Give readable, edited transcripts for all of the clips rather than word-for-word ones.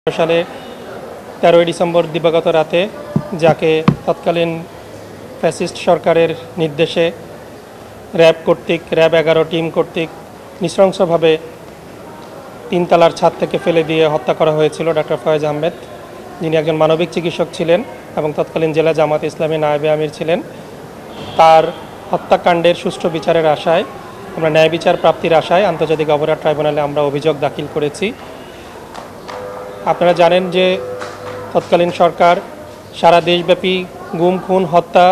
সালে 13ই ডিসেম্বর দিবাগত রাতে যাকে তৎকালীন ফ্যাসিস্ট সরকারের নির্দেশে র্যাব 11 টিম কর্তৃক নৃশংসভাবে তিনতলার ছাদ থেকে ফেলে দিয়ে হত্যা করা হয়েছিল ডক্টর ফয়েজ আহমেদ, যিনি একজন মানবিক চিকিৎসক ছিলেন এবং তৎকালীন জেলা জামাত ইসলামী নায়েবে আমির ছিলেন। তার হত্যাকাণ্ডের সুষ্ঠু বিচারের আশায় আমরা ন্যায় বিচার প্রাপ্তির আশায় আন্তর্জাতিক অপরাধ ট্রাইব্যুনালে আমরা অভিযোগ দাখিল করেছি। আপনারা জানেন যে তৎকালীন সরকার সারা দেশব্যাপী গুম, খুন, হত্যা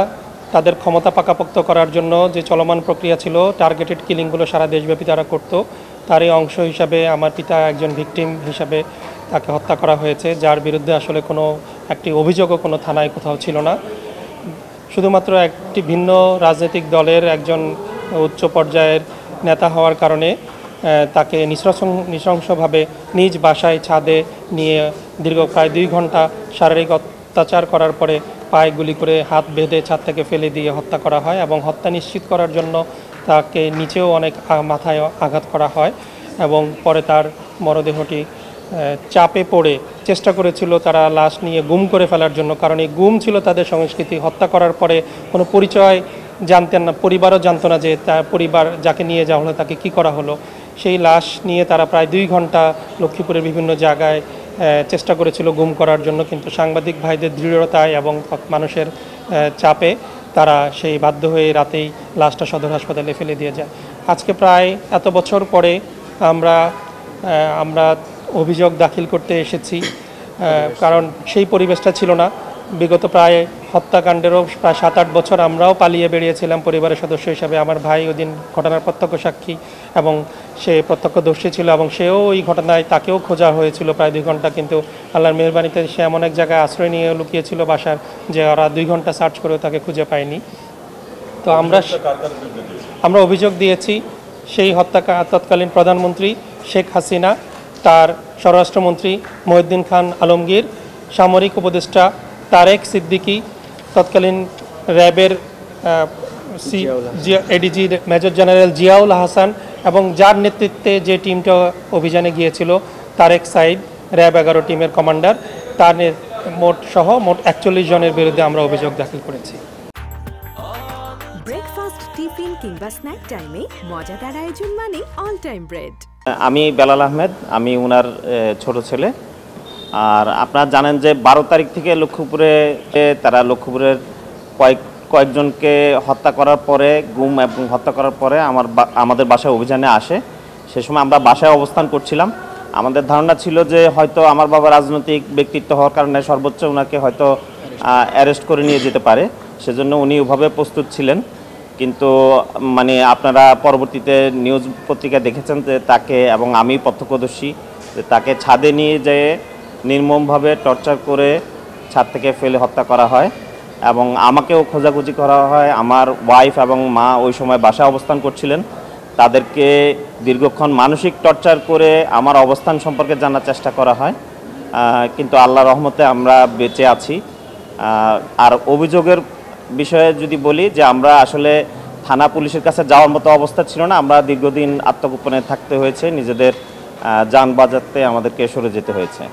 তাদের ক্ষমতা পাকাপোক্ত করার জন্য যে চলমান প্রক্রিয়া ছিল, টার্গেটেড কিলিংগুলো সারা দেশব্যাপী তারা করত। তারই অংশ হিসাবে আমার পিতা একজন ভিকটিম হিসাবে তাকে হত্যা করা হয়েছে, যার বিরুদ্ধে আসলে কোনো একটি অভিযোগও কোনো থানায় কোথাও ছিল না। শুধুমাত্র একটি ভিন্ন রাজনৈতিক দলের একজন উচ্চ পর্যায়ের নেতা হওয়ার কারণে তাকে নৃশংসভাবে নিজ বাসায় ছাদে নিয়ে দীর্ঘ প্রায় 2 ঘন্টা শারীরিক অত্যাচার করার পরে পায়ে গুলি করে হাত বেঁধে ছাদ থেকে ফেলে দিয়ে হত্যা করা হয় এবং হত্যা নিশ্চিত করার জন্য তাকে নিচেও অনেক মাথায় আঘাত করা হয় এবং পরে তার মরদেহটি চাপে পড়ে চেষ্টা করেছিল তারা লাশ নিয়ে গুম করে ফেলার জন্য, কারণ এই গুম ছিল তাদের সংস্কৃতি। হত্যা করার পরে কোনো পরিচয় জানতেন না, পরিবারও জানতো না যে তার পরিবার যাকে নিয়ে যাওয়া হলো তাকে কি করা হলো। সেই লাশ নিয়ে তারা প্রায় 2 ঘন্টা লক্ষ্মীপুরের বিভিন্ন জায়গায় চেষ্টা করেছিল গুম করার জন্য, কিন্তু সাংবাদিক ভাইদের দৃঢ়তায় এবং মানুষের চাপে তারা সেই বাধ্য হয়ে রাতেই লাশটা সদর হাসপাতালে ফেলে দিয়ে যায়। আজকে প্রায় এত বছর পরে আমরা অভিযোগ দাখিল করতে এসেছি, কারণ সেই পরিবেশটা ছিল না। বিগত প্রায় হত্যাকাণ্ডেরও প্রায় 7-8 বছর আমরাও পালিয়ে বেরিয়েছিলাম পরিবারের সদস্য হিসাবে। আমার ভাই ওদিন ঘটনার প্রত্যক্ষ সাক্ষী এবং সে প্রত্যক্ষদর্শী ছিল এবং সেও ওই ঘটনায় তাকেও খোঁজা হয়েছিল প্রায় 2 ঘন্টা, কিন্তু আল্লাহর মেহেরবানিতে সে এমন এক জায়গায় আশ্রয় নিয়ে লুকিয়েছিল বাসার, যে ওরা 2 ঘন্টা সার্চ করেও তাকে খুঁজে পায়নি। তো আমরা অভিযোগ দিয়েছি সেই তৎকালীন প্রধানমন্ত্রী শেখ হাসিনা, তার স্বরাষ্ট্রমন্ত্রী মহিউদ্দিন খান আলমগীর, সামরিক উপদেষ্টা তারেক সিদ্দিকী, তৎকালীন র্যাবের ADG major general Ziaul Hasan এবং যার নেতৃত্বে যে টিমটা অভিযানে গিয়েছিল তারেক সাইদ, র্যাব 11 টিমের কমান্ডার, তার মোট 41 জনের বিরুদ্ধে আমরা অভিযোগ দাখিল করেছি। ব্রেকফাস্ট, টিফিন কিংবা স্ন্যাক টাইমে মজাদার আয়োজন মানে অল টাইম ব্রেড। আমি বেলাল আহমেদ, আমি ওনার ছোট ছেলে। আর আপনারা জানেন যে 12 তারিখ থেকে লক্ষ্মীপুরের কয়েকজনকে হত্যা করার পরে, গুম এবং হত্যা করার পরে আমাদের বাসায় অভিযানে আসে। সে সময় আমরা বাসায় অবস্থান করছিলাম। আমাদের ধারণা ছিল যে হয়তো আমার বাবা রাজনৈতিক ব্যক্তিত্ব হওয়ার কারণে সর্বোচ্চ ওনাকে হয়তো অ্যারেস্ট করে নিয়ে যেতে পারে, সেজন্য উনি ওভাবে প্রস্তুত ছিলেন। কিন্তু আপনারা পরবর্তীতে নিউজ পত্রিকায় দেখেছেন যে তাকে, এবং আমি প্রত্যক্ষদর্শী, যে তাকে ছাদে নিয়ে যেয়ে নির্মমভাবে টর্চার করে ছাদ থেকে ফেলে হত্যা করা হয় এবং আমাকেও খোঁজাখুঁজি করা হয়। আমার ওয়াইফ এবং মা ওই সময় বাসায় অবস্থান করছিলেন, তাদেরকে দীর্ঘক্ষণ মানসিক টর্চার করে আমার অবস্থান সম্পর্কে জানার চেষ্টা করা হয়, কিন্তু আল্লাহর রহমতে আমরা বেঁচে আছি। আর অভিযোগের বিষয়ে যদি বলি, যে আমরা আসলে থানা পুলিশের কাছে যাওয়ার মতো অবস্থা ছিল না। আমরা দীর্ঘদিন আত্মগোপনে থাকতে হয়েছে, নিজেদের যান বাঁচাতে আমাদেরকে সরে যেতে হয়েছে।